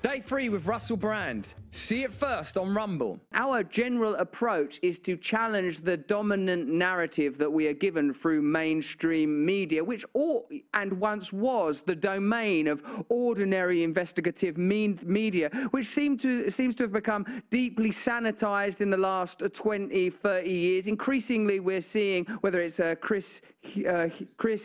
Stay free with Russell Brand. See it first on Rumble. Our general approach is to challenge the dominant narrative that we are given through mainstream media, which once was the domain of ordinary investigative media, which seems to have become deeply sanitized in the last 20, 30 years. Increasingly, we're seeing, whether it's Chris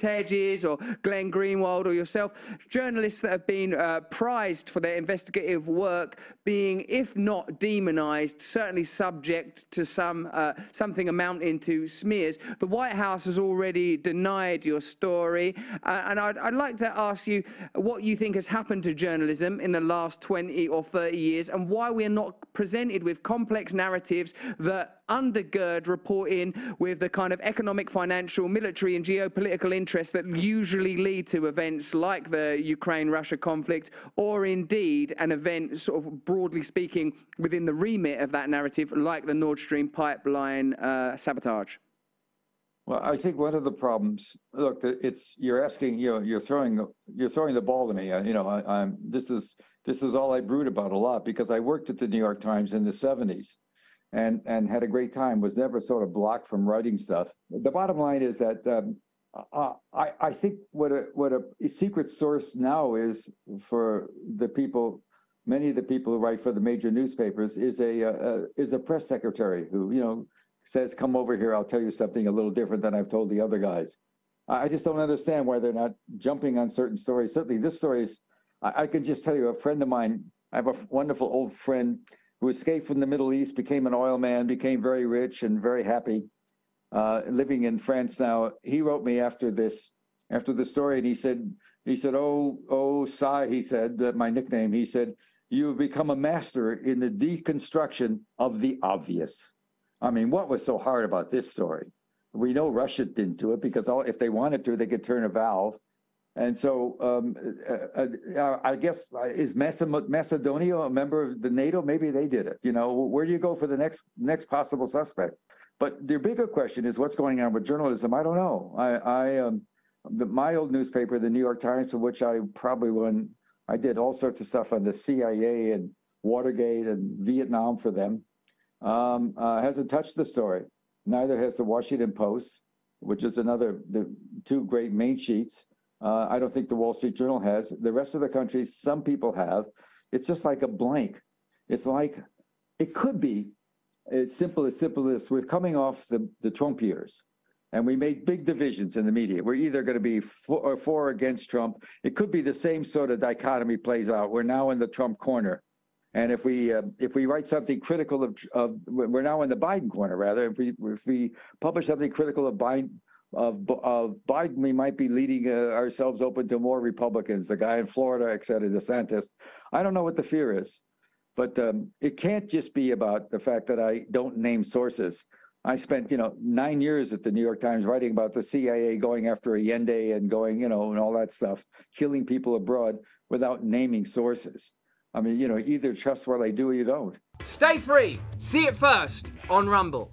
Hedges or Glenn Greenwald or yourself, journalists that have been prized for their investigative work being, if not demonized, certainly subject to something amounting to smears. The White House has already denied your story, and I'd like to ask you what you think has happened to journalism in the last 20 or 30 years, and why we're not presented with complex narratives that undergird reporting with the kind of economic, financial, military and geopolitical interests that usually lead to events like the Ukraine-Russia conflict, or indeed an event, sort of broadly speaking, within the remit of that narrative, like the Nord Stream pipeline sabotage. Well, I think one of the problems, look, you're throwing the ball to me. This is all I brood about a lot, because I worked at the New York Times in the 70s and had a great time, was never sort of blocked from writing stuff. The bottom line is that I think what a secret source now is for the people, many of the people who write for the major newspapers, is a press secretary who, says, come over here, I'll tell you something a little different than I've told the other guys. I just don't understand why they're not jumping on certain stories. Certainly this story is, I can just tell you, a friend of mine, I have a wonderful old friend who escaped from the Middle East, became an oil man, became very rich and very happy, living in France now. He wrote me after the story, and he said, Cy, he said, my nickname, he said, you have become a master in the deconstruction of the obvious. I mean, what was so hard about this story? We know Russia didn't do it, because if they wanted to, they could turn a valve. And so I guess, is Macedonia a member of the NATO? Maybe they did it. Where do you go for the next possible suspect? But the bigger question is what's going on with journalism. I don't know. My old newspaper, the New York Times, for which I did all sorts of stuff on the CIA and Watergate and Vietnam for them, hasn't touched the story. Neither has the Washington Post, which is the two great main sheets. I don't think the Wall Street Journal has. The rest of the country, some people have. It's just like a blank. It's like, it could be as simple as this. We're coming off the Trump years, and we made big divisions in the media. We're either going to be for or against Trump. It could be the same sort of dichotomy plays out. We're now in the Trump corner. And if we write something critical of we're now in the Biden corner, rather. If we publish something critical of Biden, we might be leading ourselves open to more Republicans. The guy in Florida, et cetera, DeSantis. I don't know what the fear is, but it can't just be about the fact that I don't name sources. I spent 9 years at the New York Times writing about the CIA going after Allende and going and all that stuff, killing people abroad without naming sources. I mean, either trust what I do or you don't. Stay free. See it first on Rumble.